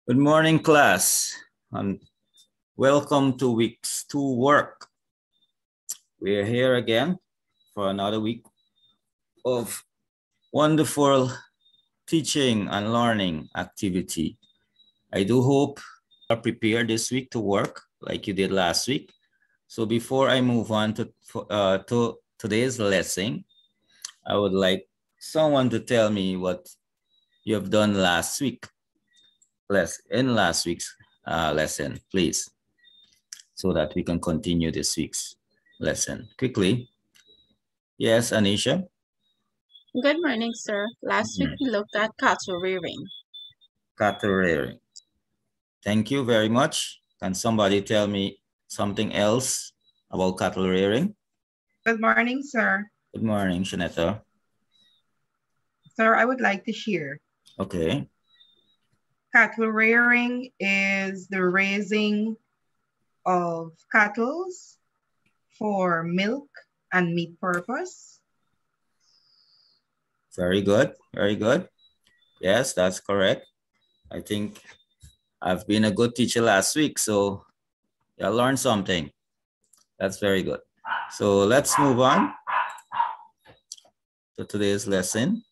Good morning, class, and welcome to week 2 work. We're here again for another week of wonderful teaching and learning activity. I do hope you are prepared this week to work like you did last week. So before I move on to today's lesson, I would like someone to tell me what you have done last week. In last week's lesson, please, so that we can continue this week's lesson quickly. Yes, Anisha? Good morning, sir. Last week we looked at cattle rearing. Cattle rearing. Thank you very much. Can somebody tell me something else about cattle rearing? Good morning, sir. Good morning, Shanetta. Sir, I would like to share. Okay. Cattle rearing is the raising of cattle for milk and meat purpose. Very good. Very good. Yes, that's correct. I think I've been a good teacher last week, so I learned something. That's very good. So let's move on to today's lesson.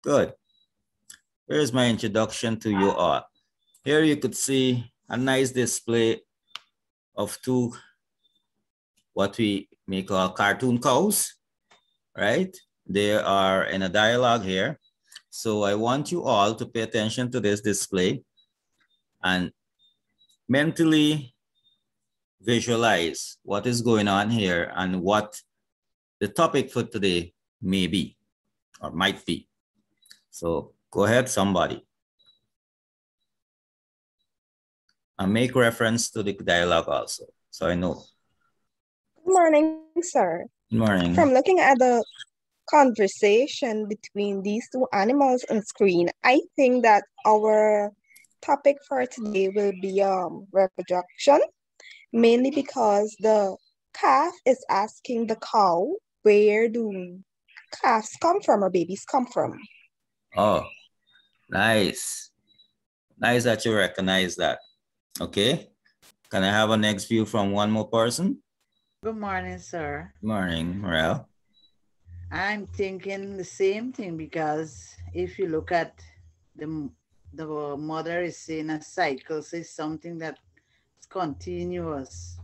Good. Here's my introduction to you all. Here you could see a nice display of two, what we may call cartoon cows, right? They are in a dialogue here. So I want you all to pay attention to this display and mentally visualize what is going on here and what the topic for today may be or might be. So go ahead, somebody. And make reference to the dialogue also, so I know. Good morning, sir. Good morning. From looking at the conversation between these two animals on screen, I think that our topic for today will be reproduction, mainly because the calf is asking the cow, where do calves come from or babies come from? Oh, nice. Nice that you recognize that. Okay. Can I have a next view from one more person? Good morning, sir. Good morning, Morel. I'm thinking the same thing because if you look at the mother is saying a cycle, so it's something that's continuous.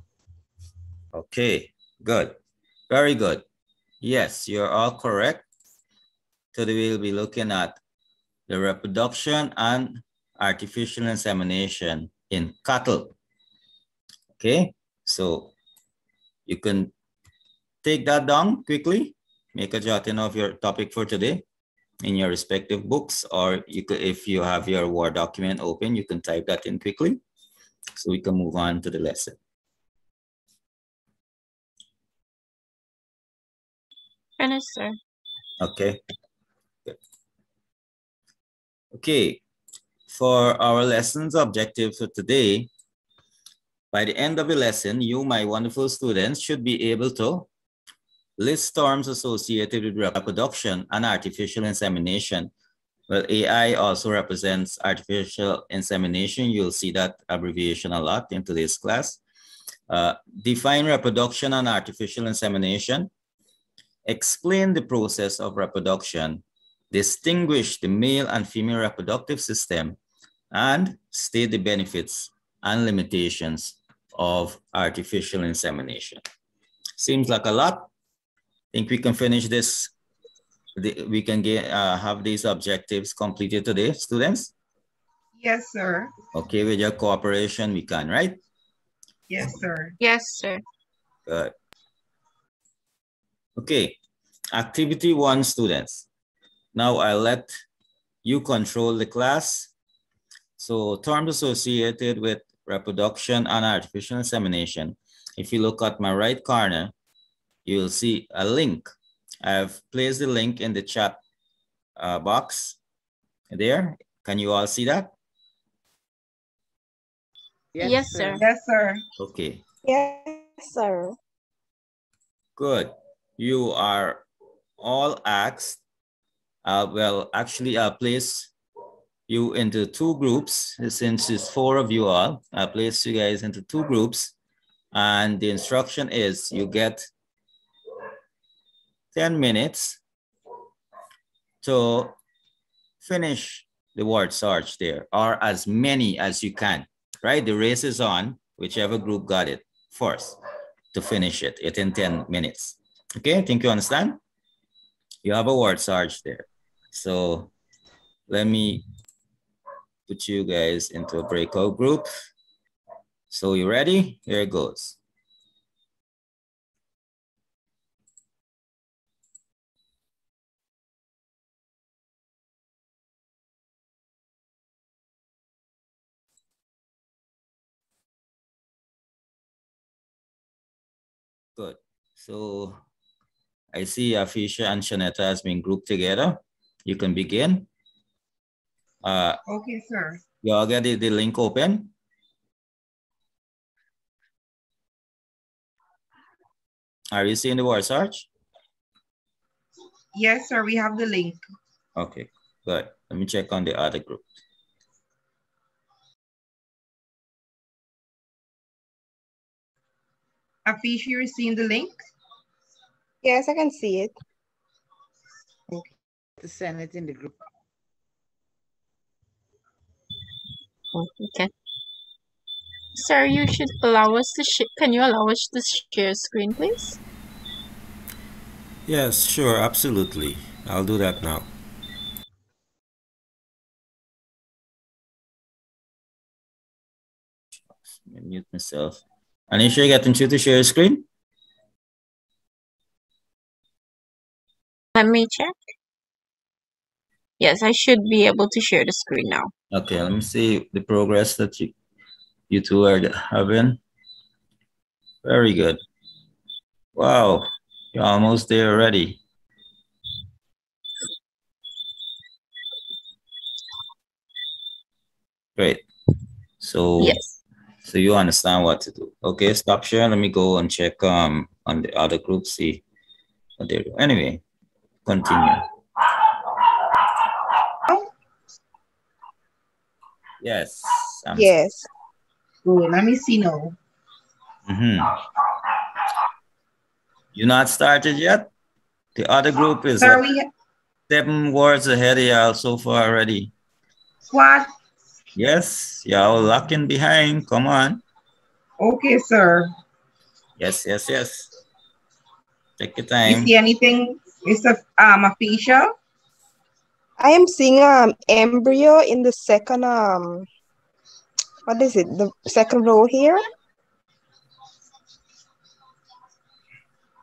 Okay, good. Very good. Yes, you're all correct. Today we'll be looking at the reproduction and artificial insemination in cattle. Okay, so you can take that down quickly, make a jotting of your topic for today in your respective books, or you could, if you have your Word document open, you can type that in quickly so we can move on to the lesson. Finished, sir. Okay. Good. Okay, for our lesson's objective for today, by the end of the lesson, you, my wonderful students, should be able to list terms associated with reproduction and artificial insemination. Well, AI also represents artificial insemination. You'll see that abbreviation a lot in today's class. Define reproduction and artificial insemination. Explain the process of reproduction. Distinguish the male and female reproductive system, and state the benefits and limitations of artificial insemination. Seems like a lot. Think we can finish this. We can have these objectives completed today, students? Yes, sir. Okay, with your cooperation, we can, right? Yes, sir. Yes, sir. Good. Okay, activity 1, students. Now I'll let you control the class. So terms associated with reproduction and artificial insemination. If you look at my right corner, you'll see a link. I've placed the link in the chat box there. Can you all see that? Yes, sir. Yes, sir. Okay. Yes, sir. Good. You are all asked. Well, actually, I'll place you into two groups. Since it's 4 of you all, I place you guys into 2 groups. And the instruction is you get 10 minutes to finish the word search there, or as many as you can, right? The race is on, whichever group got it first to finish it in 10 minutes. Okay, I think you understand? You have a word search there. So let me put you guys into a breakout group. So you ready? Here it goes. Good. So I see Afisha and Shanetta has been grouped together. You can begin. Okay, sir. You all get the link open? Are you seeing the word search? Yes, sir. We have the link. Okay, good. Let me check on the other group. Afisha, you're seeing the link? Yes, I can see it. Okay. To send it in the group. Okay. Sir, you should allow us to can you allow us to share screen, please? Yes, sure, absolutely. I'll do that now. Let me mute myself. Anisha, you getting you to share screen? Let me check. Yes, I should be able to share the screen now. Okay, let me see the progress that you two are having. Very good. Wow, you're almost there already. Great. So yes. So you understand what to do. Okay, stop sharing. Let me go and check on the other group, see what they're doing. Anyway, continue. Yes. Yes. Good. Let me see now. You not started yet? The other group is Sir, like 7 words ahead of y'all so far already. What? Yes, y'all locking behind. Come on. Okay, sir. Yes. Take your You time. see anything, Mr. Afisha? I am seeing embryo in the second what is it? The second row here.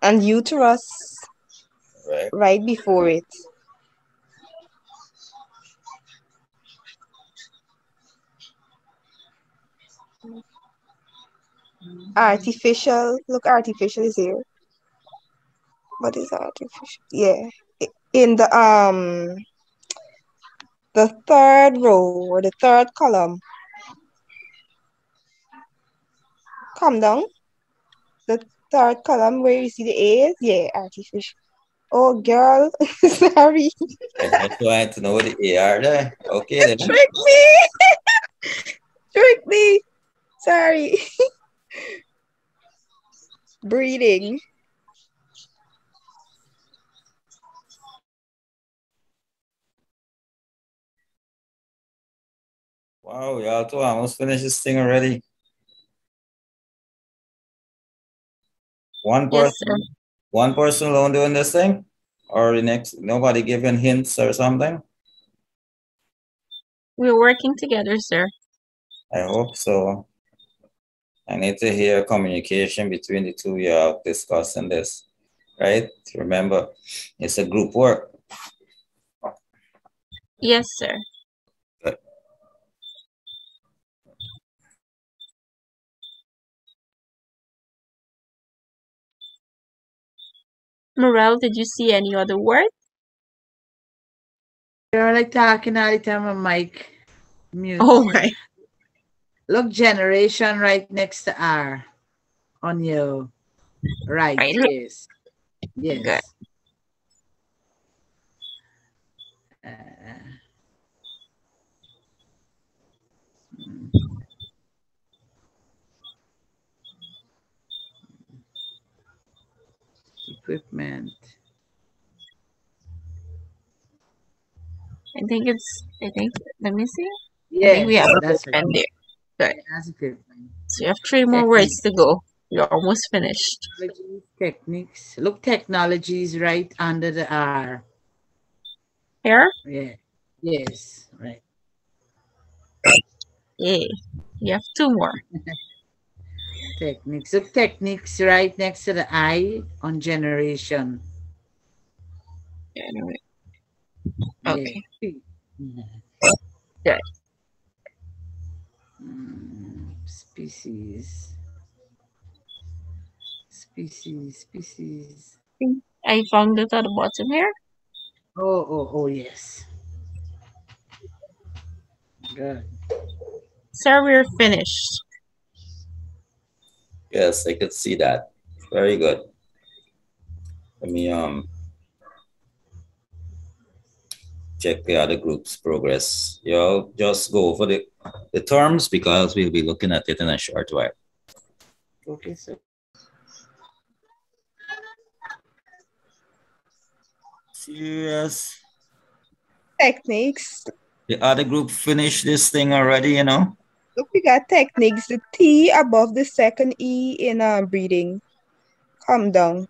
And uterus right before it. Artificial. Look, artificial is here. What is artificial? Yeah. In the third row or the third column. Come down. The third column where you see the A's. Yeah, artificial. Oh, girl. Sorry. I just wanted to know what the AR there. Okay, then. Trick me. Trick me. Sorry. Breeding. Wow, y'all two almost finished this thing already. One person alone doing this thing? Or the next, nobody giving hints or something? We're working together, sir. I hope so. I need to hear communication between the two of y'all discussing this, right? Remember, it's a group work. Yes, sir. Good. Morel, did you see any other word? You're like talking all the time on mic. Mute. Oh, right. Look, generation right next to R on your right. Right. Yes. Good. Yes. equipment. I think, let me see. I Yes, think we have that's right. equipment there. Good. That's equipment. So you have 3 more words to go. You're almost finished. Techniques. Look, technology is right under the R. Here? Yeah. Yes, right. Yay. You have 2 more. Techniques. Look, techniques right next to the I on generation. Anyway. Yeah. Okay. Mhm. Good. Species. Species. I found it at the bottom here. Oh, yes. Good. Sir, we're finished. Yes, I could see that. Very good. Let me check the other group's progress. You'll just go over the terms because we'll be looking at it in a short while. Okay, sir. Serious. Techniques. The other group finished this thing already, you know? Look, we got techniques. The T above the second E in breathing. Come down.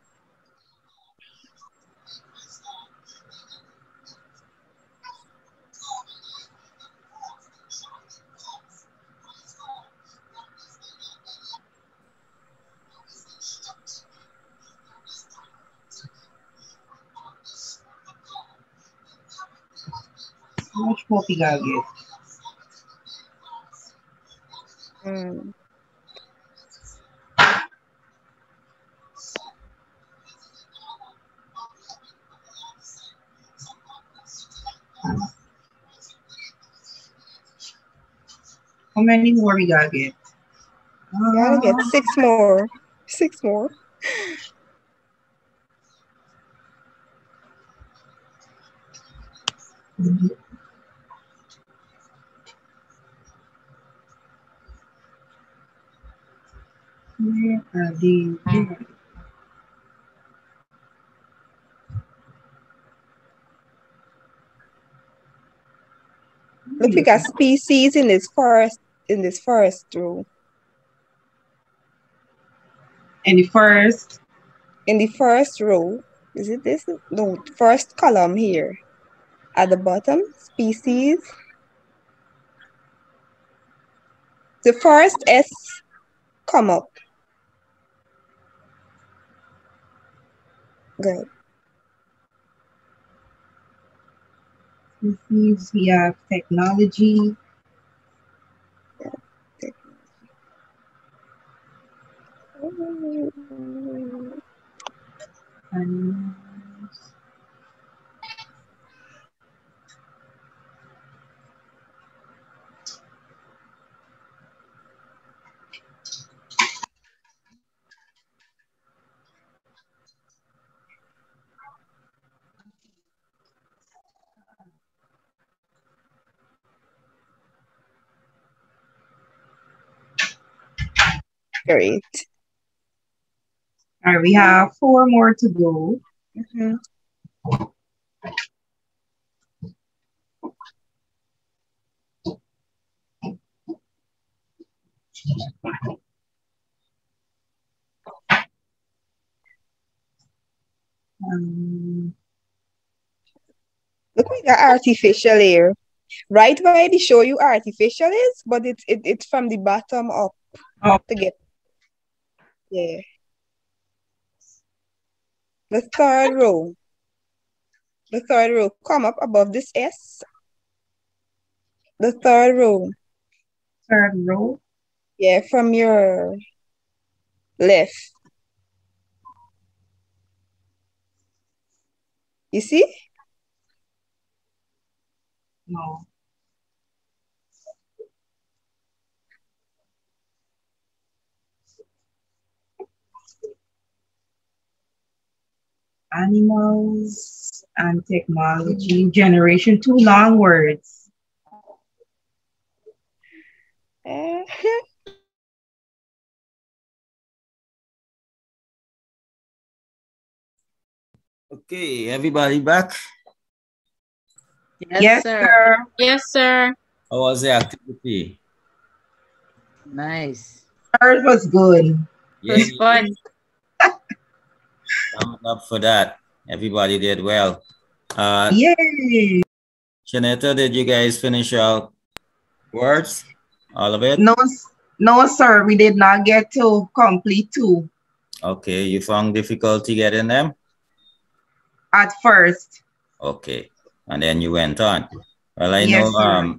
How much more we gotta get? How many more we gotta get? Gotta get 6 more. 6 more. Where are they? Look, we got species in this first row. And the first? In the first row. Is it this? No, first column here. At the bottom, species. The first S come up. Good. Species, we have technology. Animals. Great. All right, we have 4 more to go. Look, we got artificial here. Right where they show you artificial is, but it's from the bottom up to get. Yeah. The third row. The third row. Come up above this S. The third row. Third row. Yeah, from your left. You see? No. Animals and technology. Generation, 2 long words. Okay, everybody back? Yes, sir. Yes, sir. How was the activity? Nice. Ours was good. Yeah, Fun. thumbs up for that. Everybody did well. Yay! Shanetta, did you guys finish out words? All of it? No, sir. We did not get to complete 2 Okay, you found difficulty getting them? at first. Okay, and then you went on. Well, I know Yes, sir.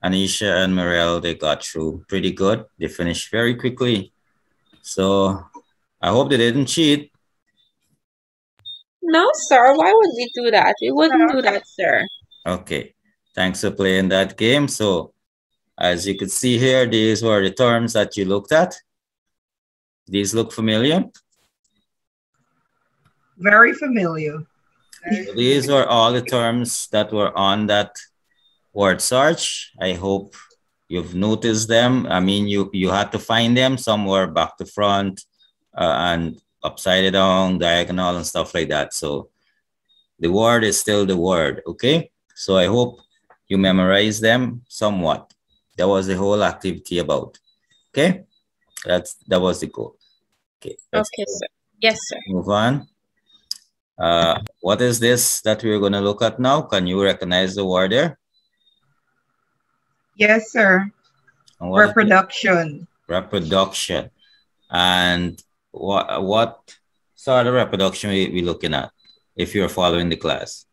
Anisha and Morel, they got through pretty good. They finished very quickly. So I hope they didn't cheat. No, sir. Why would we do that? We wouldn't do that, sir. Okay, thanks for playing that game. So as you could see here, these were the terms that you looked at. These look familiar? Very familiar. So these were all the terms that were on that word search. I hope you've noticed them. I mean, you had to find them somewhere back to front and upside down, diagonal and stuff like that. So the word is still the word, okay? So I hope you memorize them somewhat. That was the whole activity about, okay? That was the goal. Okay, Okay, sir. Yes, sir. move on. What is this that we're gonna look at now? Can you recognize the word there? Yes, sir. Reproduction. Reproduction. And what sort of reproduction we looking at if you're following the class?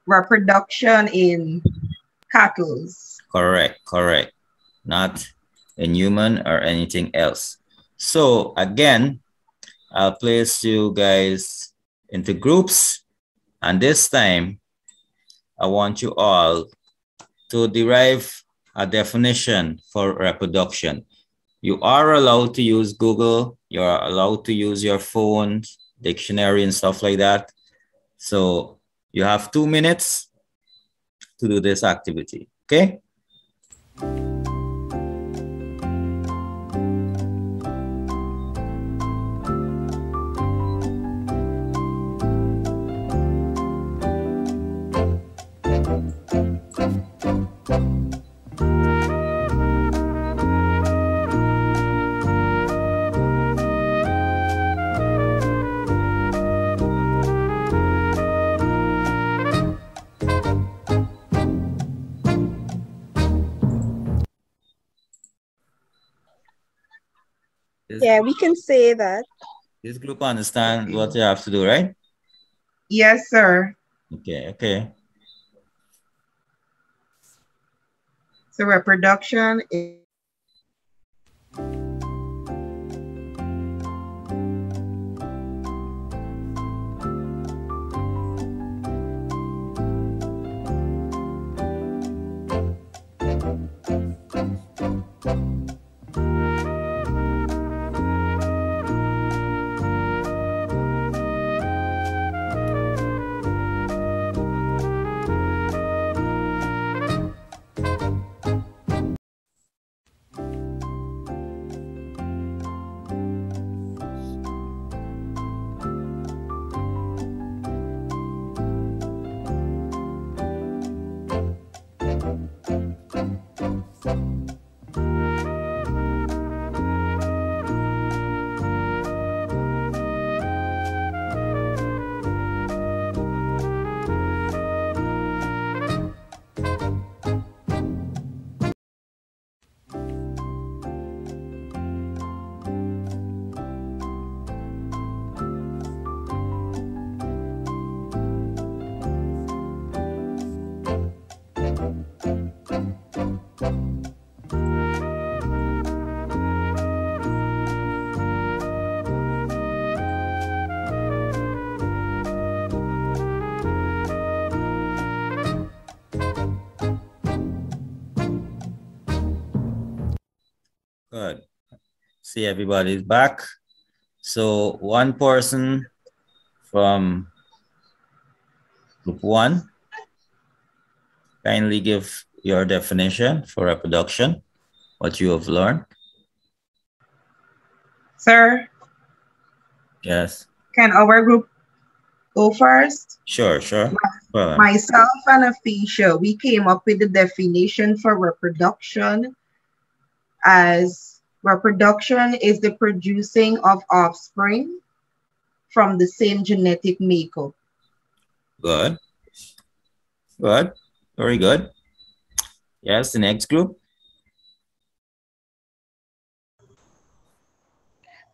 Reproduction in cattle. Correct. Not in human or anything else. So again, I'll place you guys into groups, and this time I want you all to derive a definition for reproduction. You are allowed to use Google, you're allowed to use your phone, dictionary and stuff like that. So you have 2 minutes to do this activity, okay? Yeah, we can say that. This group understand what you have to do, right? Yes, sir. Okay. So reproduction is Good. See, everybody's back. So one person from group 1, kindly give your definition for reproduction, what you have learned. Sir? Yes. Can our group go first? Sure, sure. Well, Myself and Afisha, we came up with the definition for reproduction as reproduction is the producing of offspring from the same genetic makeup. good. Good. Very good. Yes, the next group.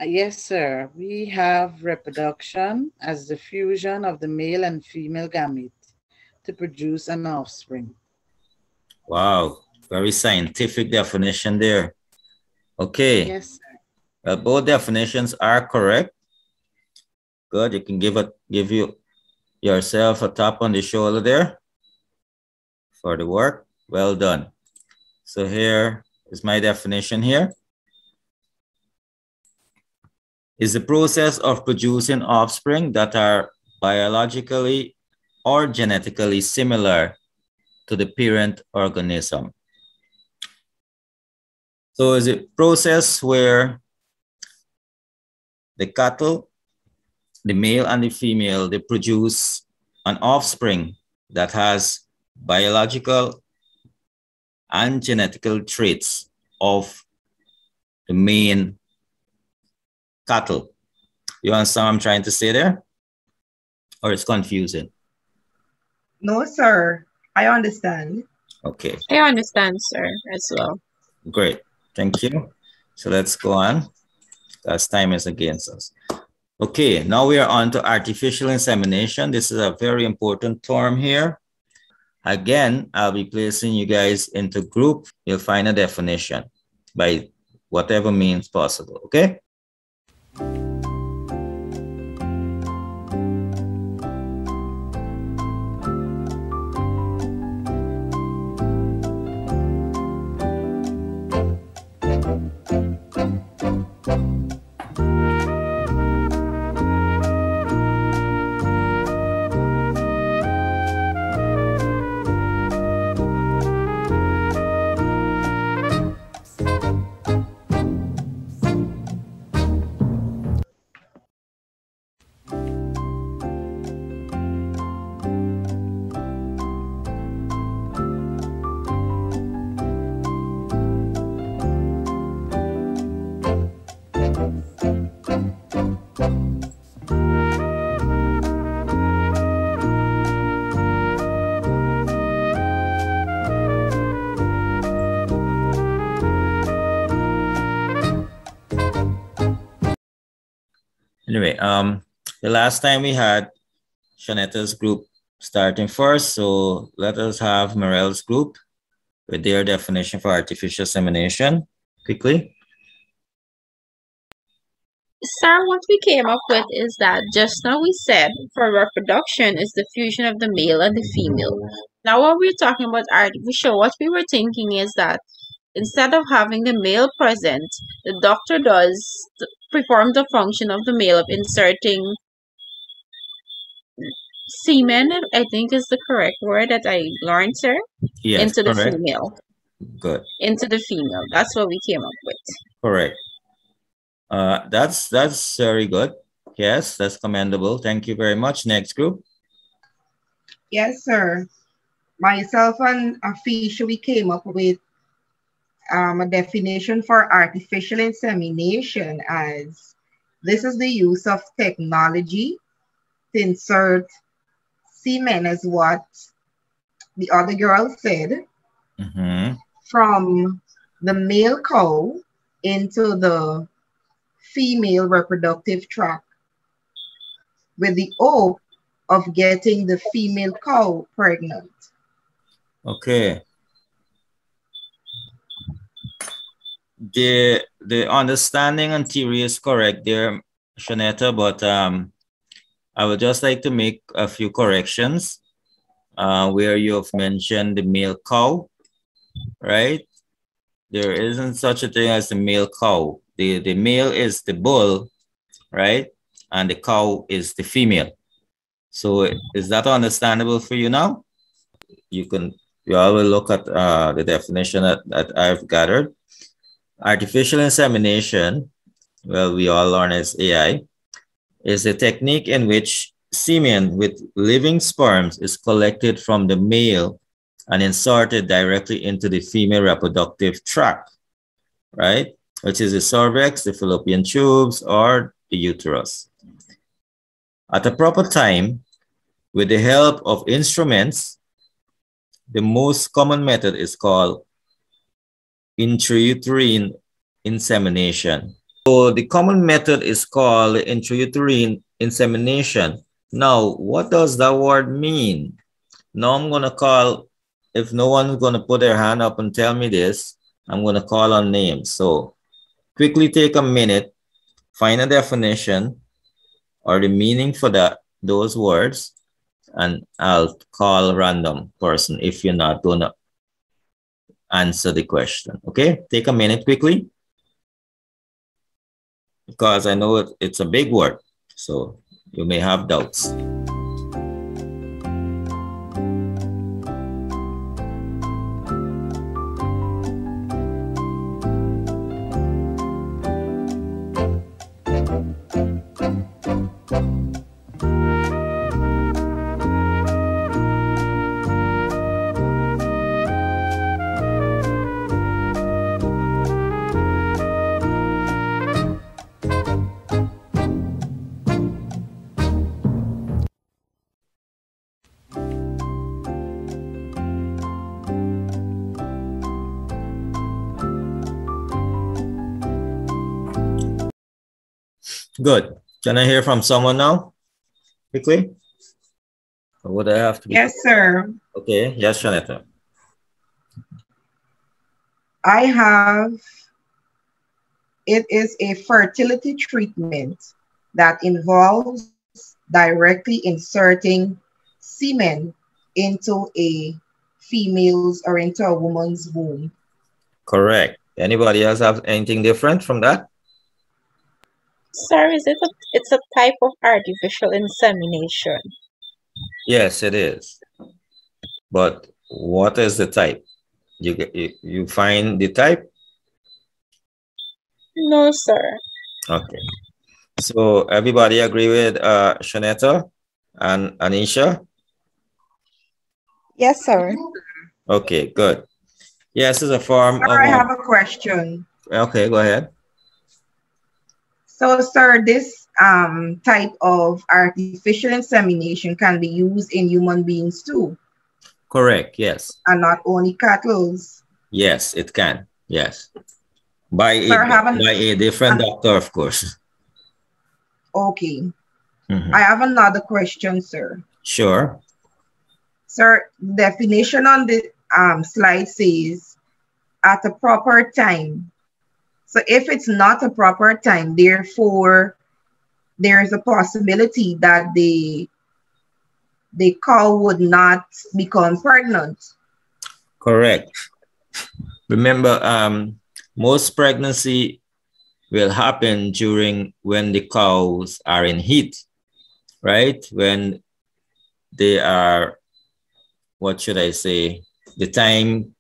Yes, sir. We have reproduction as the fusion of the male and female gamete to produce an offspring. Wow, very scientific definition there. Okay. Yes, sir. Both definitions are correct. Good. You can give yourself a tap on the shoulder there for the work. Well done. So here is my definition here. Is the process of producing offspring that are biologically or genetically similar to the parent organism. So is a process where the cattle, the male and the female, they produce an offspring that has biological and genetical traits of the main cattle. You understand what I'm trying to say there? Or it's confusing? No, sir. I understand. Okay. I understand, sir, as well. Great. Thank you. So let's go on, as time is against us. Okay, now we are on to artificial insemination. This is a very important term here. Again, I'll be placing you guys into group. You'll find a definition by whatever means possible, okay? Anyway, the last time we had Shanetta's group starting first, so let us have Morel's group with their definition for artificial insemination quickly. Sir, what we came up with is that just now we said for reproduction is the fusion of the male and the female. Now when we're talking about artificial, what we were thinking is that instead of having the male present, the doctor does perform the function of the male of inserting semen, I think is the correct word that I learned, sir. Yes, into the correct. female. Good. Into the female. That's what we came up with. Correct. That's very good. Yes, that's commendable. Thank you very much. Next group. Yes, sir. Myself and Afisha, we came up with a definition for artificial insemination as this is the use of technology to insert semen, as what the other girl said, from the male cow into the female reproductive tract with the hope of getting the female cow pregnant. Okay. The understanding and theory is correct there, Shanetta, but I would just like to make a few corrections where you have mentioned the male cow, right? There isn't such a thing as the male cow. The male is the bull, right? And the cow is the female. So is that understandable for you now? You all will look at the definition that I've gathered. Artificial insemination, well, we all learn as AI, is a technique in which semen with living sperms is collected from the male and inserted directly into the female reproductive tract, right? Which is the cervix, the fallopian tubes, or the uterus. At a proper time, with the help of instruments, the most common method is called intrauterine insemination. So the common method is called intrauterine insemination. Now, what does that word mean? Now I'm going to call, if no one's going to put their hand up and tell me this, I'm going to call on names. So quickly take a minute, find a definition or the meaning for those words, and I'll call a random person if you're not going to answer the question. Okay, take a minute quickly, because I know it's a big word, so you may have doubts. Good. Can I hear from someone now? Quickly? Or would I have to be? Yes, sir. Okay. Yes, Shanetta. I have, it is a fertility treatment that involves directly inserting semen into a female's or into a woman's womb. Correct. Anybody else have anything different from that? Sir, it's a type of artificial insemination? Yes, it is. But what is the type? You find the type? No, sir. Okay. So everybody agree with Shanetta and Anisha? Yes, sir. Okay, good. Yes, it's a form of... I have a question. Okay, go ahead. So, sir, this type of artificial insemination can be used in human beings too? Correct, yes. And not only cattle? Yes, it can, yes. By a different doctor, of course. Okay. I have another question, sir. Sure. Sir, definition on the slide says at a proper time. So if it's not a proper time, therefore, there is a possibility that the cow would not become pregnant. Correct. Remember, most pregnancy will happen during when the cows are in heat, right? When they are, what should I say, the time,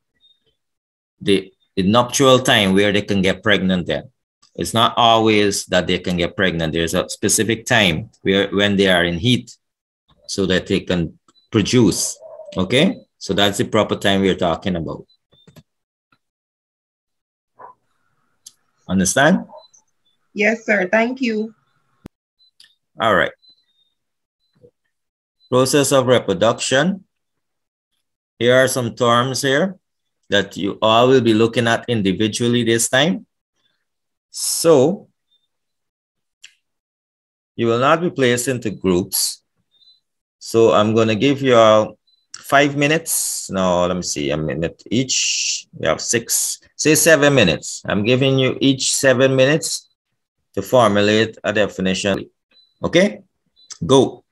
the nuptial time where they can get pregnant then. It's not always that they can get pregnant. There's a specific time when they are in heat so that they can produce, okay? So that's the proper time we're talking about. Understand? Yes, sir. Thank you. All right. Process of reproduction. Here are some terms here that you all will be looking at individually this time. So you will not be placed into groups. So I'm going to give you all 5 minutes. No, let me see, a minute each. We have 6, say 7 minutes. I'm giving you each 7 minutes to formulate a definition. Okay, go.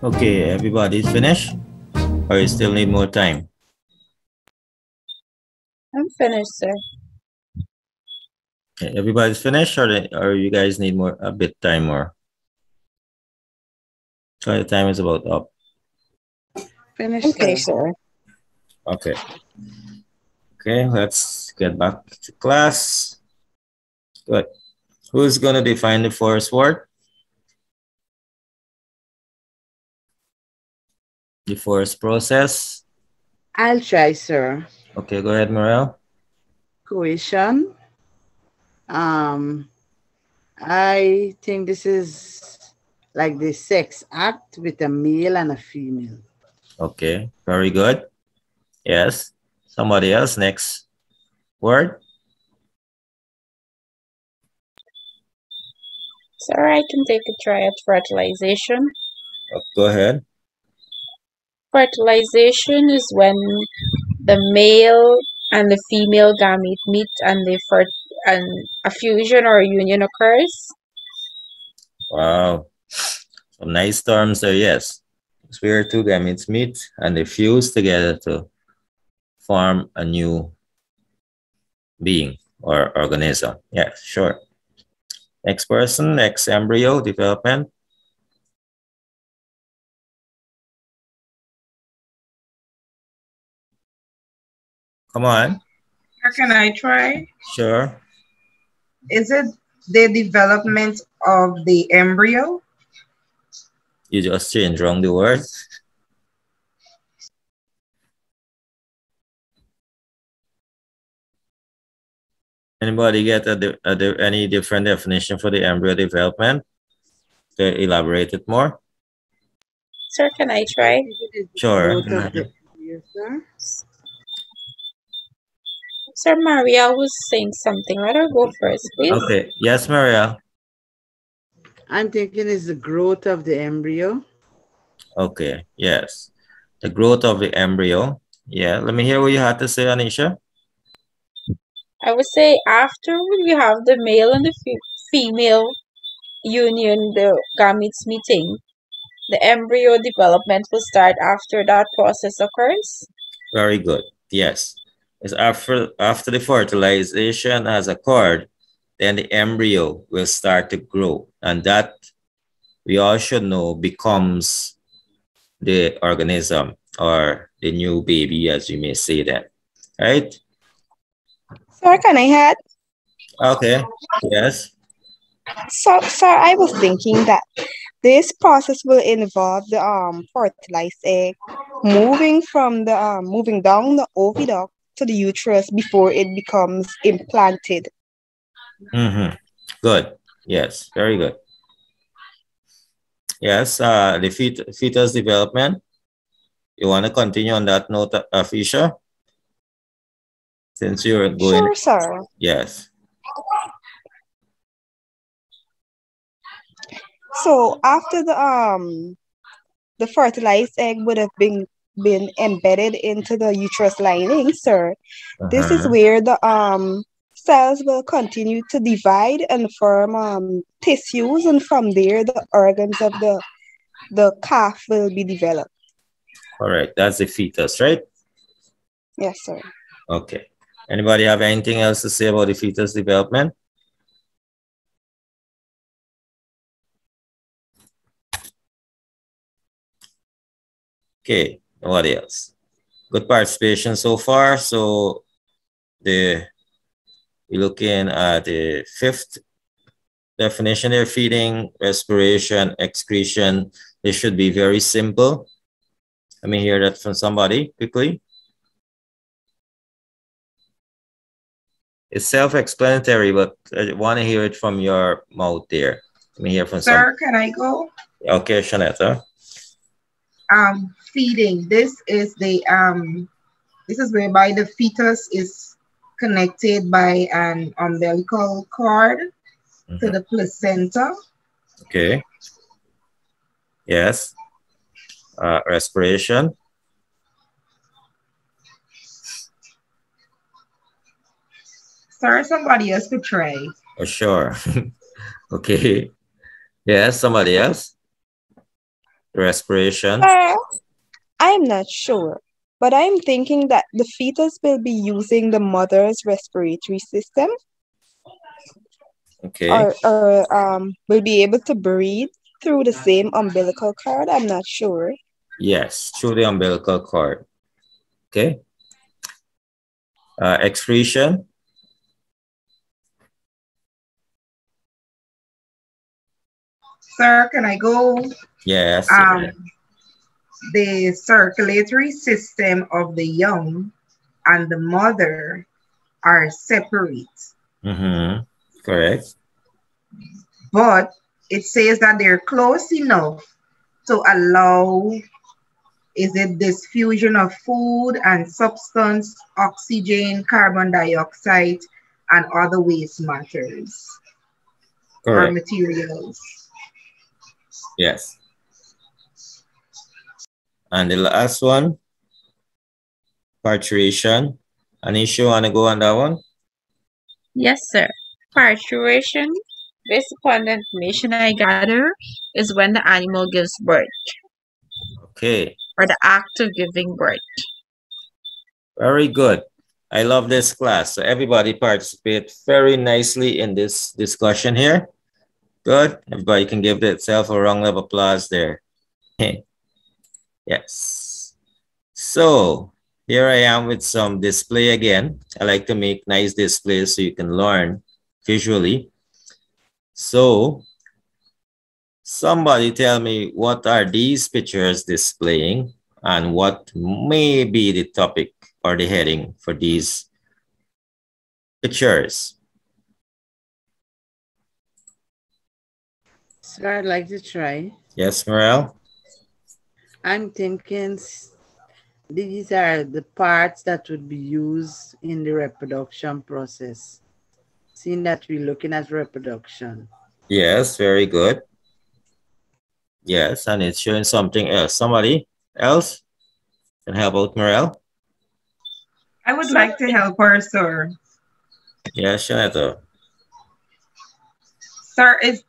Okay, everybody's finished? Or you still need more time? I'm finished, sir. Okay, everybody's finished, or you guys need a bit time more? So the time is about up. Finished, Finished, sir. sir. Okay. Okay, let's get back to class. Good. Who's going to define the first word? The first process? I'll try, sir. Okay, go ahead, Morel. Coition. I think this is like the sex act with a male and a female. Okay, very good. Yes. Somebody else, next word? Sir, I can take a try at fertilization. Go ahead. Fertilization is when the male and the female gamete meet and and a fusion or a union occurs. Wow. Some nice terms there, yes. It's where two gametes meet and they fuse together to form a new being or organism. Yeah, sure. Next person, next embryo development. Come on. Can I try? Sure. Is it the development of the embryo? You just changed wrong the word. Anybody get any different definition for the embryo development? To elaborate it more? Sir, can I try? Sure. Yes, sir. Sir, Maria was saying something. Let her go first, please. Okay. Yes, Maria. I'm thinking it's the growth of the embryo. Okay. Yes. The growth of the embryo. Yeah. Let me hear what you had to say, Anisha. I would say after we have the male and the female union, the gametes meeting, the embryo development will start after that process occurs. Very good. Yes. It's after the fertilization has occurred, then the embryo will start to grow. And that, we all should know, becomes the organism or the new baby, as you may say that. Right? Sir, can I add? Okay. Yes. So, sir, I was thinking that this process will involve the fertilized egg moving down the oviduct to the uterus before it becomes implanted. Mm-hmm. Good. Yes. Very good. Yes. The fetus development. You want to continue on that note, Fisher? Since you're going. Sure, sir. Yes. So after the fertilized egg would have been embedded into the uterus lining, sir. This is where the cells will continue to divide and form tissues, and from there the organs of the calf will be developed. Correct. That's the fetus, right? Yes, sir. Okay. Anybody have anything else to say about the fetus development? Okay, nobody else. Good participation so far. So we're looking at the fifth definition there: feeding, respiration, excretion. They should be very simple. Let me hear that from somebody quickly. It's self-explanatory, but I want to hear it from your mouth there. Let me hear from Sir, can I go? Okay, Shanetta. Feeding. This is whereby the fetus is connected by an umbilical cord to the placenta. Okay. Yes. Respiration. Sir, somebody else could try. Oh, sure. Okay. Yes, somebody else. Respiration. I'm not sure, but I'm thinking that the fetus will be using the mother's respiratory system, Okay. or will be able to breathe through the same umbilical cord. I'm not sure. Yes, through the umbilical cord. Okay. Excretion. Sir, can I go? Yes. The circulatory system of the young and the mother are separate. Mm-hmm. Correct. But it says that they're close enough to allow, is it diffusion of food and substance, oxygen, carbon dioxide, and other waste matters or Correct. materials. Yes. And the last one, parturition. Anisha, want to go on that one? Yes, sir. Parturition, based upon the information I gather, is when the animal gives birth, Okay. or the act of giving birth. Very good. I love this class. So everybody participate very nicely in this discussion here. Good. Everybody can give itself a round of applause there. Yes. So here I am with some display again. I like to make nice displays so you can learn visually. So somebody tell me, what are these pictures displaying and what may be the topic or the heading for these pictures? Sir, I'd like to try. Yes, Morel? I'm thinking these are the parts that would be used in the reproduction process. Seeing that we're looking at reproduction. Yes, very good. Yes, and it's showing something else. Somebody else can help out Morel? I would like to help her, sir. Yes, Shanetta. Sir, it's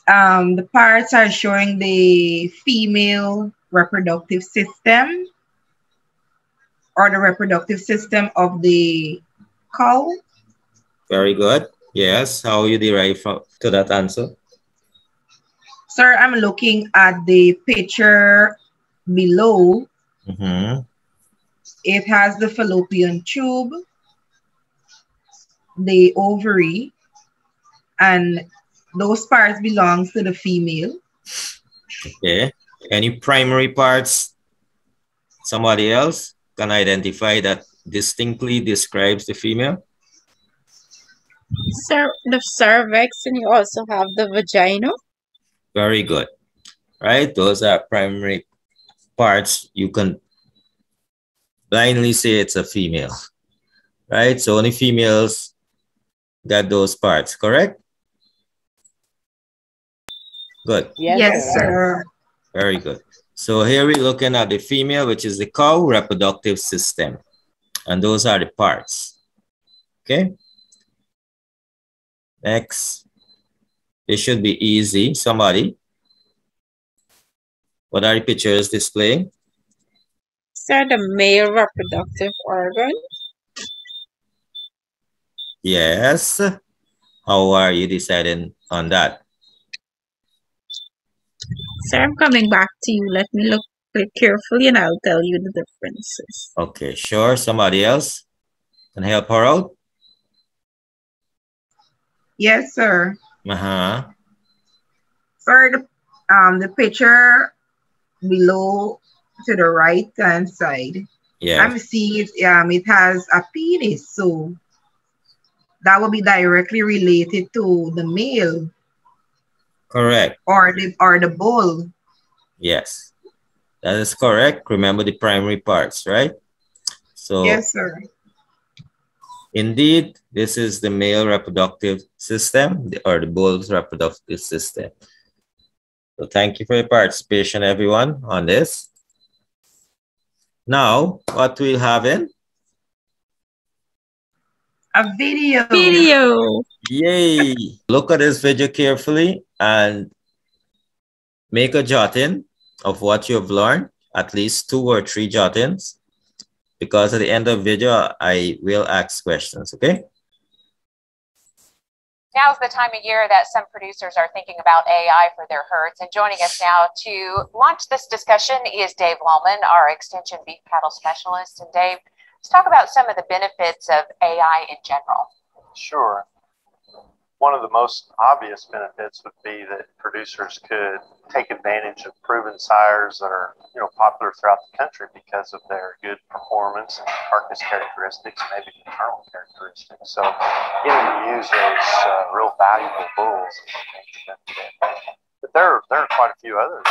the parts are showing the female reproductive system or the reproductive system of the cow. Very good. Yes, how you derive to that answer? Sir, I'm looking at the picture below. Mm-hmm. It has the fallopian tube, the ovary, and those parts belongs to the female. Okay. Any primary parts somebody else can identify that distinctly describes the female? Sir, the cervix, and you also have the vagina. Very good. Right? Those are primary parts. You can blindly say it's a female. Right? So only females got those parts, correct? Good. Yes, sir. Very good. So here we're looking at the female, which is the cow reproductive system. And those are the parts. Okay. Next. This should be easy. Somebody. What are the pictures displaying? Sir, the male reproductive organ. Yes. How are you deciding on that? Sir, I'm coming back to you. Let me look carefully and I'll tell you the differences. Okay, sure. Somebody else can help her out? Yes, sir. Uh-huh. Sir, the picture below to the right-hand side. Yeah. I'm seeing it has a penis, so that will be directly related to the male. Correct. Or the bull. Yes, that is correct. Remember the primary parts, right? So yes, sir. Indeed, this is the male reproductive system or the bull's reproductive system. So thank you for your participation, everyone, on this. Now, what we'll have in? A video. Video. Yay. Look at this video carefully and make a jotting of what you've learned, at least 2 or 3 jot-ins, because at the end of the video, I will ask questions, okay? Now's the time of year that some producers are thinking about AI for their herds. And joining us now to launch this discussion is Dave Wallman, our Extension Beef Cattle Specialist. And Dave, let's talk about some of the benefits of AI in general. Sure. One of the most obvious benefits would be that producers could take advantage of proven sires that are, popular throughout the country because of their good performance and carcass characteristics, maybe maternal characteristics. So getting to use those real valuable bulls is a major benefit. But there are quite a few other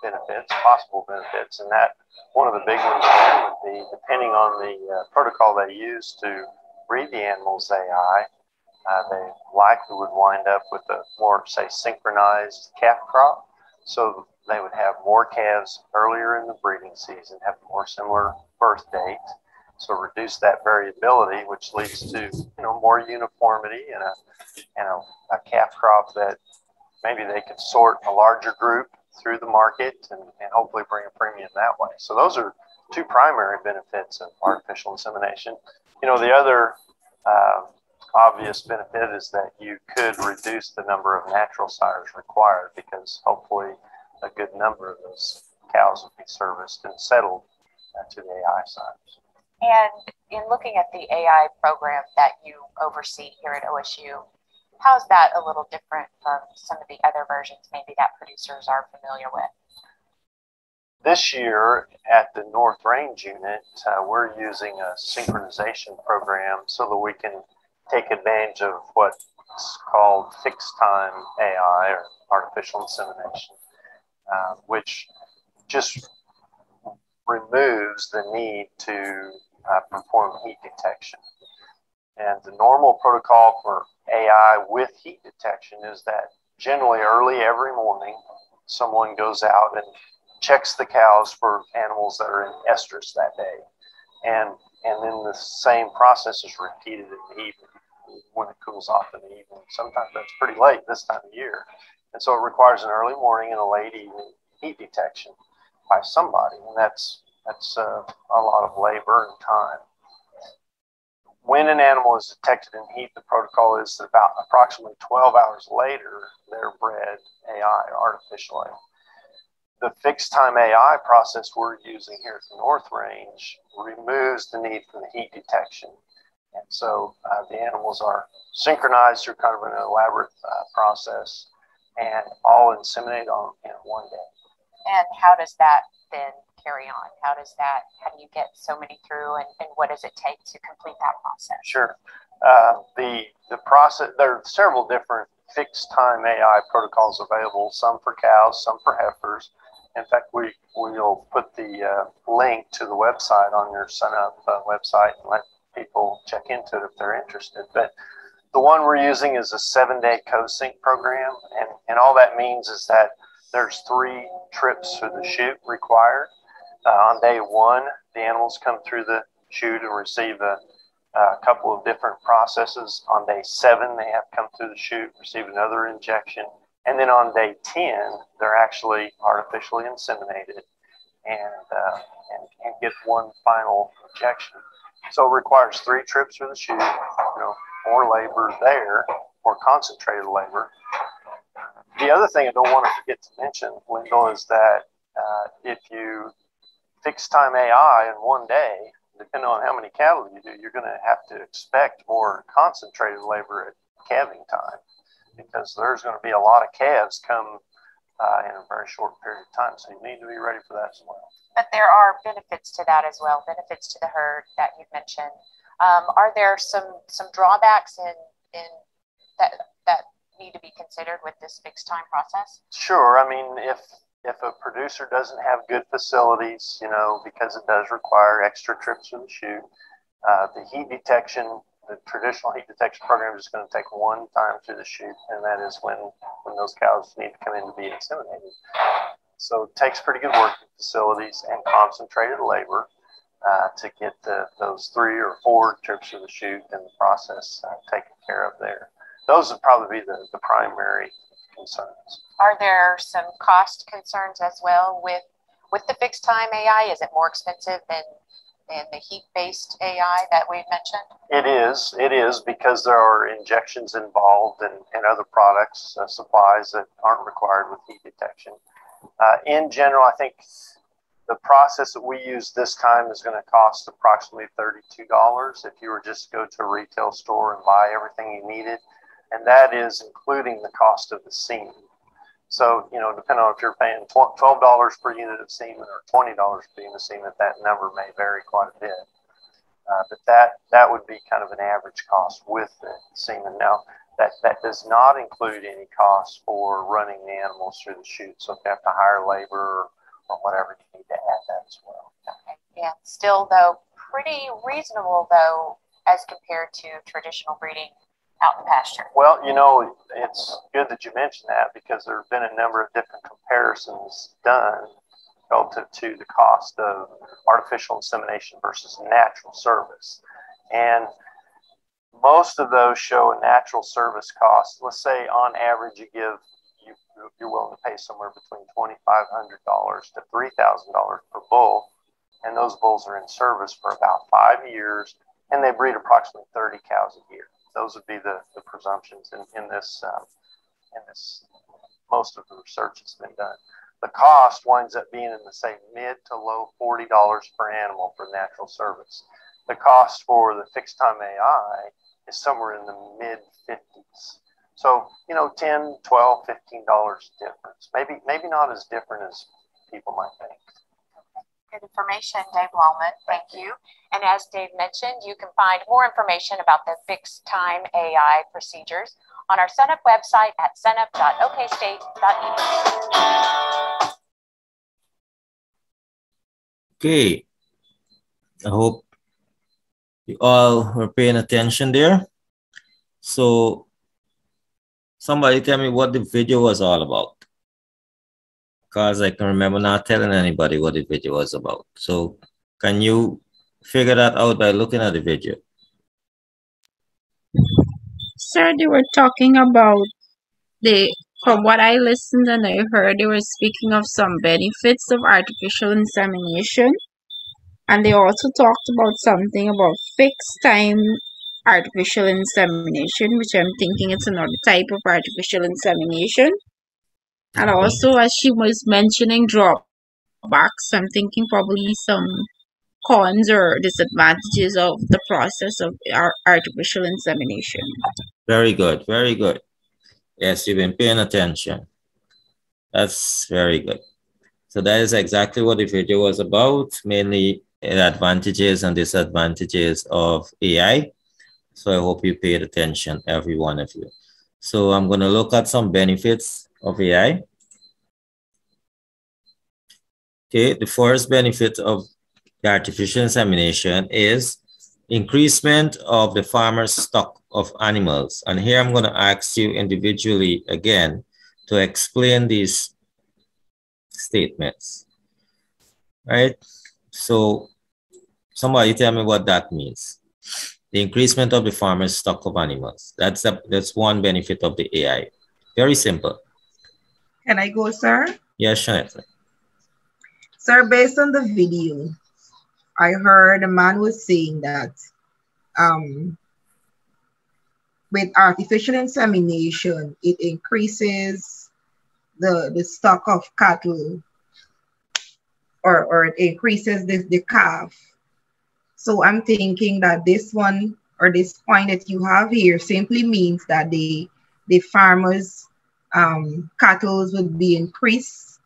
benefits, possible benefits, and that one of the big ones there would be, depending on the protocol they use to breed the animal's AI, they likely would wind up with a more, say, synchronized calf crop. So they would have more calves earlier in the breeding season, have more similar birth dates. So reduce that variability, which leads to, more uniformity and a calf crop that maybe they could sort a larger group through the market and hopefully bring a premium that way. So those are 2 primary benefits of artificial insemination. The other obvious benefit is that you could reduce the number of natural sires required, because hopefully a good number of those cows would be serviced and settled to the AI sires. And in looking at the AI program that you oversee here at OSU, how's that a little different from some of the other versions maybe that producers are familiar with? This year at the North Range unit, we're using a synchronization program so that we can take advantage of what's called fixed time AI, or artificial insemination, which just removes the need to perform heat detection. And the normal protocol for AI with heat detection is that generally early every morning, someone goes out and checks the cows for animals that are in estrus that day. And then the same process is repeated in the evening when it cools off in the evening. Sometimes that's pretty late this time of year. And so it requires an early morning and a late evening heat detection by somebody. And that's a lot of labor and time. When an animal is detected in heat, the protocol is that about approximately 12 hours later, they're bred AI, artificially. The fixed time AI process we're using here at the North Range removes the need for the heat detection. And so the animals are synchronized through kind of an elaborate process and all inseminated in one day. And how does that then carry on? How do you get so many through, and what does it take to complete that process? Sure. The process, there are several different fixed time AI protocols available, some for cows, some for heifers. In fact, we'll put the link to the website on your sign up website and let people check into it if they're interested. But the one we're using is a 7-day co-sync program. And all that means is that there's 3 trips through the chute required. On day 1, the animals come through the chute and receive a couple of different processes. On day 7, they have come through the chute, receive another injection. And then on day 10, they're actually artificially inseminated and get one final injection. So it requires 3 trips through the chute, more labor there, more concentrated labor. The other thing I don't want to forget to mention, Lyndall, is that if you fix time AI in one day, depending on how many cattle you do, you're going to have to expect more concentrated labor at calving time, because there's going to be a lot of calves come in a very short period of time. So you need to be ready for that as well. But there are benefits to that as well, benefits to the herd that you've mentioned. Are there some drawbacks in that need to be considered with this fixed time process? Sure. I mean, if a producer doesn't have good facilities, because it does require extra trips through the chute, the heat detection, the traditional heat detection program is going to take one time through the chute, and that is when those cows need to come in to be inseminated. So it takes pretty good working facilities and concentrated labor to get those 3 or 4 trips through the chute and the process taken care of there. Those would probably be the primary concerns. Are there some cost concerns as well with the fixed time AI? Is it more expensive than the heat-based AI that we mentioned? It is because there are injections involved and other products, supplies that aren't required with heat detection. In general, I think the process that we use this time is going to cost approximately $32 if you were just to go to a retail store and buy everything you needed. And that is including the cost of the semen. So, you know, depending on if you're paying $12 per unit of semen or $20 per unit of semen, that number may vary quite a bit. But that would be kind of an average cost with the semen. Now, that does not include any costs for running the animals through the chute. So if you have to hire labor or whatever, you need to add that as well. Okay. Yeah, still though pretty reasonable though as compared to traditional breeding out in pasture. Well, you know, it's good that you mentioned that because there have been a number of different comparisons done relative to the cost of artificial insemination versus natural service. And most of those show a natural service cost. Let's say on average you're willing to pay somewhere between $2,500 to $3,000 per bull. And those bulls are in service for about 5 years and they breed approximately 30 cows a year. Those would be the presumptions in this most of the research that's been done. The cost winds up being in the say mid to low $40 per animal for natural service. The cost for the fixed time AI is somewhere in the mid 50s. So, you know, $10, $12, $15 difference. Maybe not as different as people might think. Good information, Dave Wallman. Thank you. And as Dave mentioned, you can find more information about the fixed time AI procedures on our SunUp website at sunup.okstate.edu. Okay. I hope you all were paying attention there. So somebody tell me what the video was all about. Because I can remember not telling anybody what the video was about. So can you figure that out by looking at the video? Sir, they were talking about from what I listened and I heard, they were speaking of some benefits of artificial insemination. And they also talked about something about fixed time artificial insemination, which I'm thinking it's another type of artificial insemination. And also, as she was mentioning drawbacks, I'm thinking probably some cons or disadvantages of the process of artificial insemination. Very good, very good. Yes, you've been paying attention. That's very good. So that is exactly what the video was about, mainly the advantages and disadvantages of AI. So I hope you paid attention, every one of you. So I'm going to look at some benefits of AI. Okay, the first benefit of the artificial insemination is increasement of the farmer's stock of animals. And here I'm going to ask you individually again to explain these statements. Right? So somebody tell me what that means. The increasement of the farmer's stock of animals. That's one benefit of the AI. Very simple. Can I go, sir? Yes, Shanette. Sir, based on the video, I heard a man was saying that with artificial insemination, it increases the stock of cattle or it increases the calf. So I'm thinking that this one or this point that you have here simply means that the farmers' cattle would be increased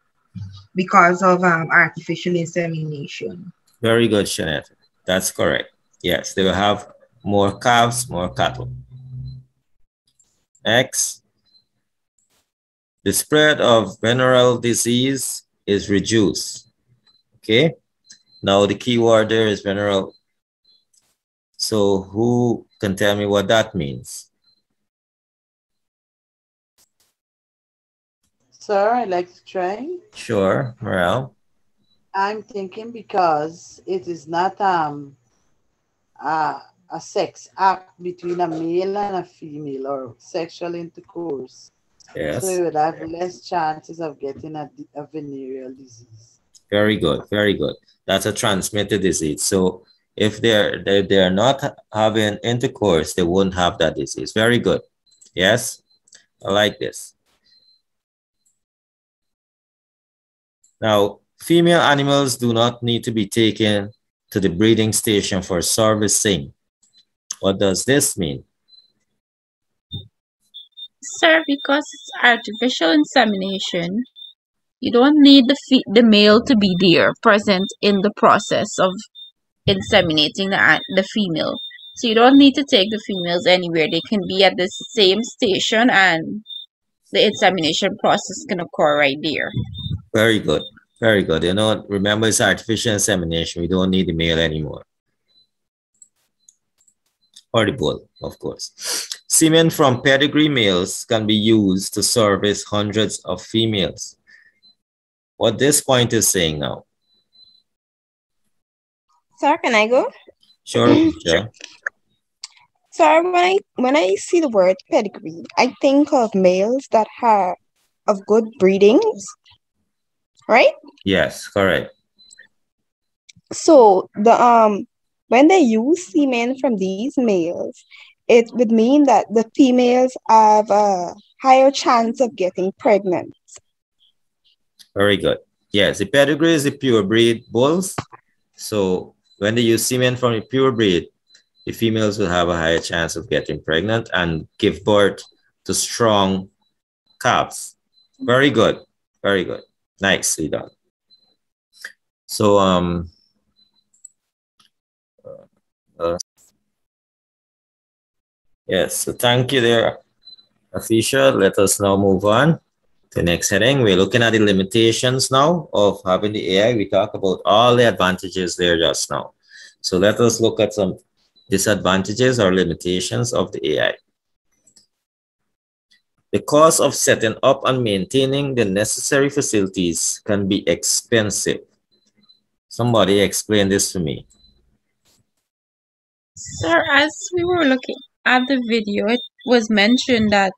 because of artificial insemination. Very good, Shanette. That's correct. Yes, they will have more calves, more cattle. Next, the spread of venereal disease is reduced. Okay, now the key word there is venereal. So who can tell me what that means? Sir, I'd like to try. Sure, Morel. I'm thinking because it is not a sex act between a male and a female or sexual intercourse. Yes. So you would have less chances of getting a venereal disease. Very good. Very good. That's a transmitted disease. So if they're not having intercourse, they won't have that disease. Very good. Yes, I like this. Now, female animals do not need to be taken to the breeding station for servicing. What does this mean? Sir, because it's artificial insemination, you don't need the male to be there, present in the process of inseminating the female. So you don't need to take the females anywhere. They can be at the same station and the insemination process can occur right there. Very good. Very good. You know, remember it's artificial insemination. We don't need the male anymore. Or the bull, of course. Semen from pedigree males can be used to service hundreds of females. What this point is saying now? Sir, can I go? Sure, teacher. Sir, when I see the word pedigree, I think of males that are of good breedings, right? Yes, correct. So when they use semen from these males, it would mean that the females have a higher chance of getting pregnant. Very good. Yes, the pedigree is the pure breed bulls. So when they use semen from a pure breed, the females will have a higher chance of getting pregnant and give birth to strong calves. Very good. Very good. Nicely done. So yes, so thank you there, Afisha. Let us now move on to the next heading. We're looking at the limitations now of having the AI. We talked about all the advantages there just now. So let us look at some disadvantages or limitations of the AI. The cost of setting up and maintaining the necessary facilities can be expensive. Somebody explain this to me. Sir, as we were looking at the video, it was mentioned that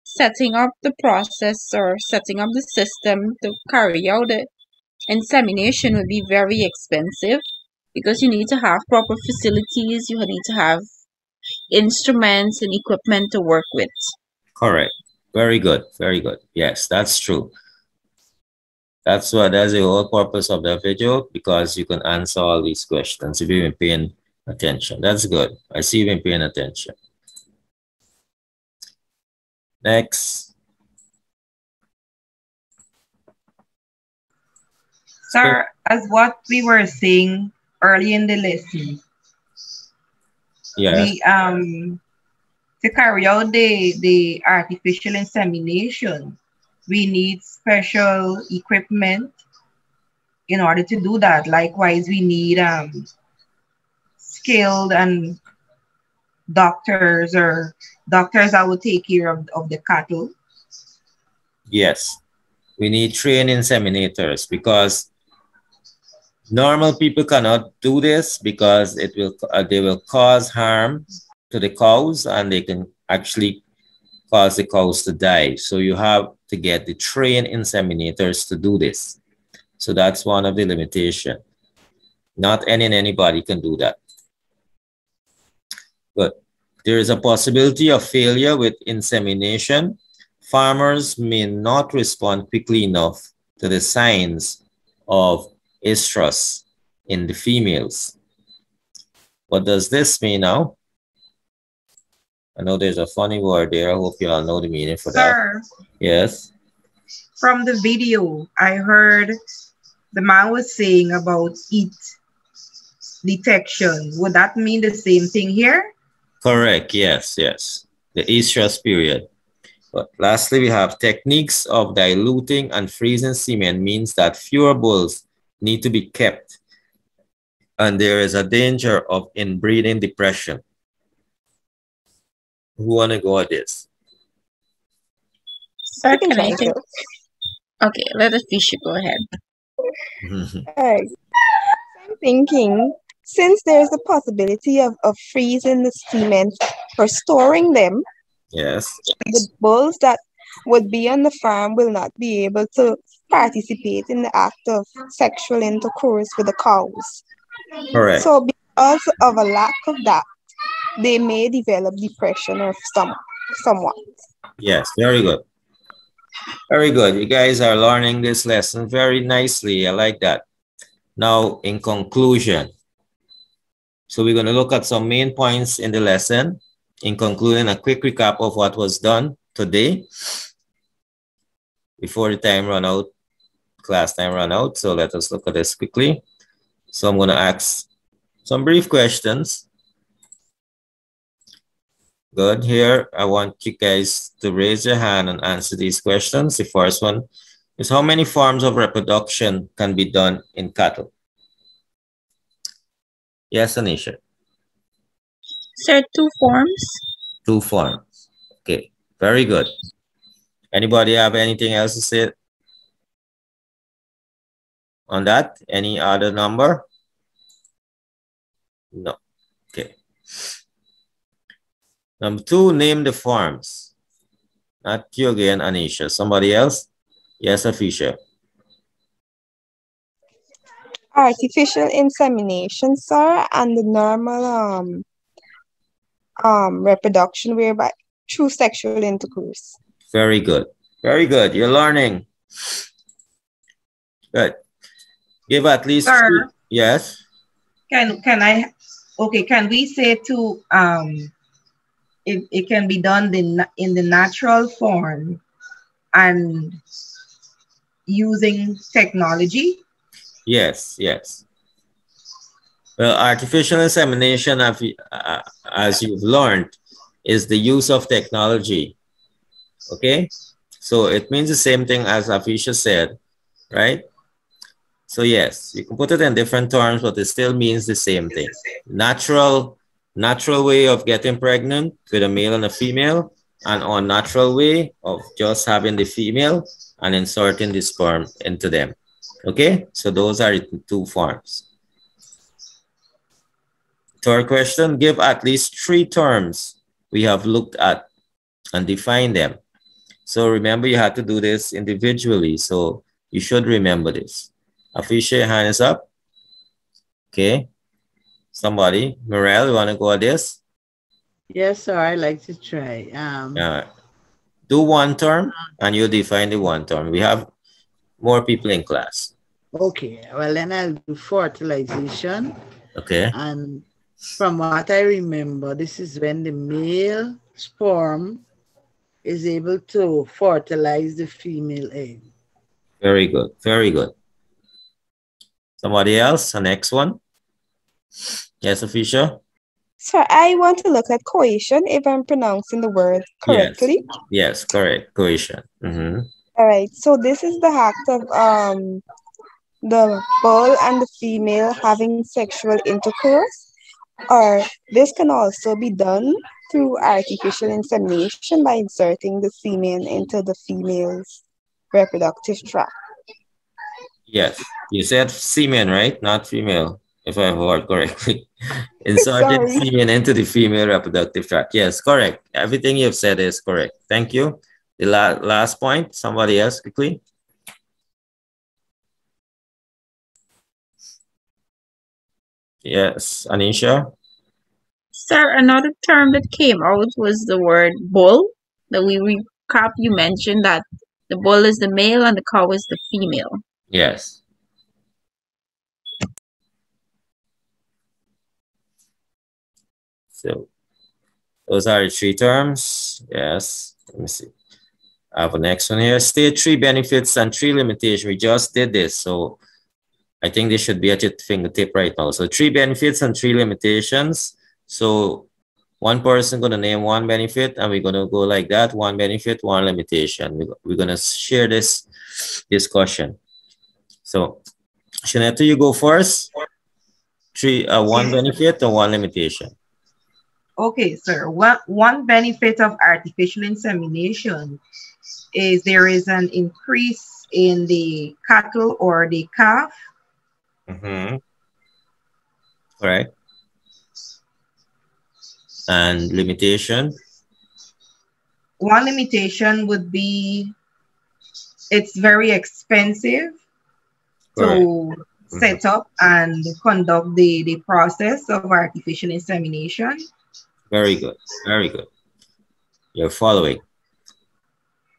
setting up the process or setting up the system to carry out the insemination would be very expensive because you need to have proper facilities, you need to have instruments and equipment to work with. Correct. Very good. Very good. Yes, that's true. That's the whole purpose of the video, because you can answer all these questions if you've been paying attention. That's good. I see you've been paying attention. Next. Sir, as what we were saying early in the lesson, yeah, we to carry out the artificial insemination, we need special equipment in order to do that. Likewise, we need skilled and doctors that will take care of the cattle. Yes, we need trained inseminators, because normal people cannot do this, because they will cause harm to the cows, and they can actually cause the cows to die. So you have to get the trained inseminators to do this. So that's one of the limitations. Not anybody can do that. But there is a possibility of failure with insemination. Farmers may not respond quickly enough to the signs of estrus in the females. What does this mean now? I know there's a funny word there. I hope you all know the meaning for that. Sir, yes. From the video, I heard the man was saying about heat detection. Would that mean the same thing here? Correct. Yes, yes. The estrus period. But lastly, we have techniques of diluting and freezing semen means that fewer bulls need to be kept, and there is a danger of inbreeding depression. Who want to go at this? Sir, can I take? Okay, let us Fisher go ahead. I'm thinking, since there's a possibility of freezing the semen for storing them, yes, the bulls that would be on the farm will not be able to participate in the act of sexual intercourse with the cows. Correct. So because of a lack of that, they may develop depression or somewhat. Yes, very good. Very good. You guys are learning this lesson very nicely. I like that. Now, in conclusion, so we're going to look at some main points in the lesson. In concluding, a quick recap of what was done today before the time run out, class time run out. So let us look at this quickly. So I'm going to ask some brief questions. Good. Here, I want you guys to raise your hand and answer these questions. The first one is, how many forms of reproduction can be done in cattle? Yes, Anisha. Sir, 2 forms. 2 forms. Okay, very good. Anybody have anything else to say on that? Any other number? No. Okay. Number 2, name the forms. Not you again, Anisha. Somebody else? Yes, Afisha. Artificial insemination, sir, and the normal reproduction whereby through sexual intercourse. Very good. Very good. You're learning. Good. Give at least Sir, 2. Yes. Can we say to it can be done in the natural form and using technology? Yes, yes. Well, artificial insemination, as you've learned, is the use of technology. Okay? So it means the same thing as Afisha said, right? So yes, you can put it in different terms, but it still means the same thing. Natural way of getting pregnant with a male and a female, and unnatural way of just having the female and inserting the sperm into them. Okay, so those are the 2 forms. Third question, give at least 3 terms we have looked at and define them. So remember, you had to do this individually, so you should remember this. Afisha, your hand is up. Okay. Somebody, Morel, you want to go at this? Yes, sir, I like to try. Do 1 term and you define the 1 term. We have more people in class. Okay, well then I'll do fertilization. Okay. And from what I remember, this is when the male sperm is able to fertilize the female egg. Very good. Very good. Somebody else? The next one? Yes, Afisha? So I want to look at coition, if I'm pronouncing the word correctly. Yes, correct. Coition. All right. So this is the act of the bull and the female having sexual intercourse, or this can also be done through artificial insemination by inserting the semen into the female's reproductive tract. Yes. You said semen, right? Not female, if I heard correctly. Inserted semen into the female reproductive tract. Yes, correct. Everything you've said is correct. Thank you. The last point, somebody else quickly. Yes, Anisha. Sir, another term that came out was the word bull. That we recap, you mentioned that the bull is the male and the cow is the female. Yes. So those are the 3 terms. Yes. Let me see. I have a next one here. State 3 benefits and 3 limitations. We just did this, so I think this should be at your fingertip right now. So 3 benefits and 3 limitations. So one person gonna name 1 benefit, and we're gonna go like that: 1 benefit, 1 limitation. We're gonna share this discussion. So Shanetta, you go first. 1 benefit and 1 limitation. Okay, sir. One benefit of artificial insemination is there is an increase in the cattle or the calf. All right. And limitation? one limitation would be it's very expensive to set up and conduct the process of artificial insemination. Very good. Very good. You're following.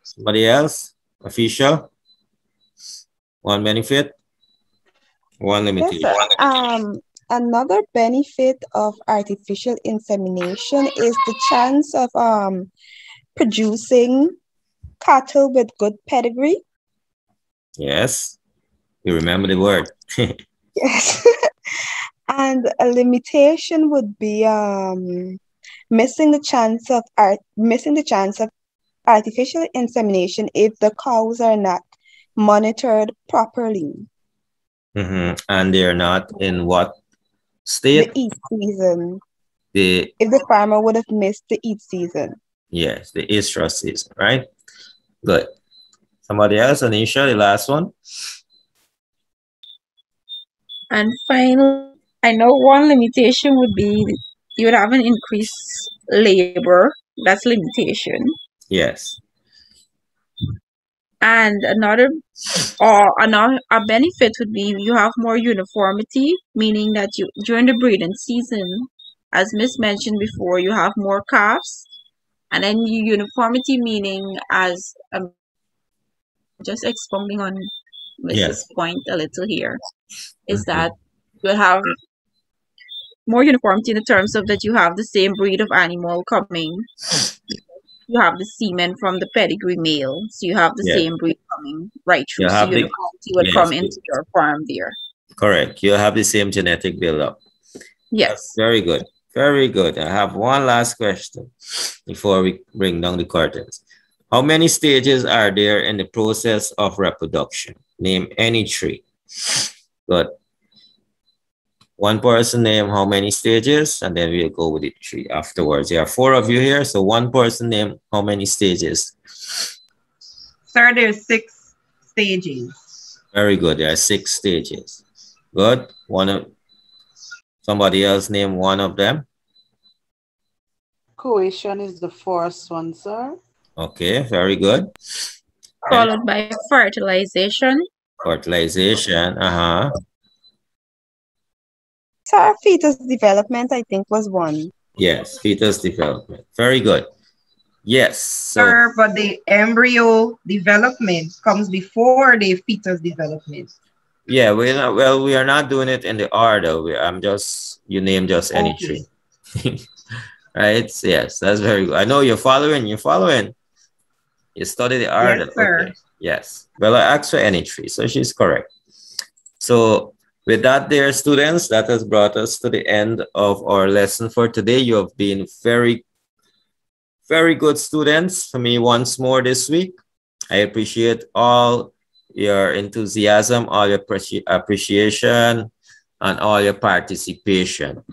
Somebody else? Official? One benefit? One limitation? Yes, another benefit of artificial insemination is the chance of producing cattle with good pedigree. Yes. You remember the word. Yes. And a limitation would be missing the chance of artificial insemination if the cows are not monitored properly. And they're not in what state? The eat season. If the farmer would have missed the eat season. Yes, the estrus season, right? Good. Somebody else, Anisha, the last one. And finally, I know one limitation would be you would have an increased labor. That's limitation. Yes. And a benefit would be you have more uniformity, meaning that you during the breeding season, as Miss mentioned before, you have more calves. And then uniformity meaning, as just expounding on Mrs. point a little here, is that you have more uniformity in the terms of that you have the same breed of animal coming. You have the semen from the pedigree male, so you have the same breed coming right through. So uniformity would come into your farm there. Correct. You have the same genetic buildup. Yes. That's very good. Very good. I have one last question before we bring down the curtains. How many stages are there in the process of reproduction? Name any three. Good. One person name how many stages, and then we'll go with the three afterwards. There are 4 of you here, so one person name how many stages. Sir, there's 6 stages. Very good. There are 6 stages. Good. Somebody else name one of them. Coition is the first one, sir. Okay, very good. Followed by fertilization. Fertilization, So fetus development, I think, was one. Yes, fetus development. Very good. Yes. Sir, but the embryo development comes before the fetus development. Yeah, we are not doing it in the order. You name just any tree. Right? Yes, that's very good. I know you're following. You study the order. Yes, sir. Okay. Yes. Well, I asked for any tree, so she's correct. So with that, dear students, that has brought us to the end of our lesson for today. You have been very, very good students for me once more this week. I appreciate all your enthusiasm, all your appreciation, and all your participation.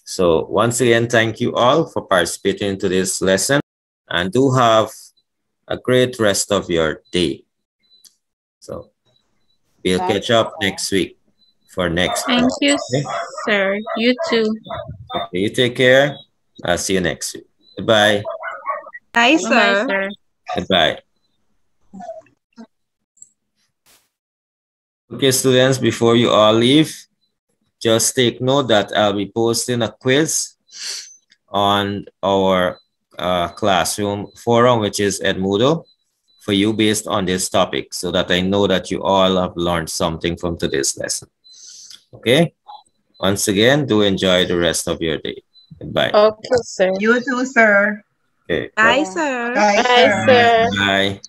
So once again, thank you all for participating in today's lesson, and do have a great rest of your day. So we'll catch up next week for next. Thank you, sir. You too. Okay, you take care. I'll see you next week. Goodbye. Bye, sir. Bye, sir. Goodbye. Okay, students, before you all leave, just take note that I'll be posting a quiz on our classroom forum, which is Edmodo, for you based on this topic, so that I know that you all have learned something from today's lesson. Okay? Once again, do enjoy the rest of your day. Goodbye. Okay, sir. You too, sir. Okay. Bye, sir. Bye, Bye, sir. sir. Bye.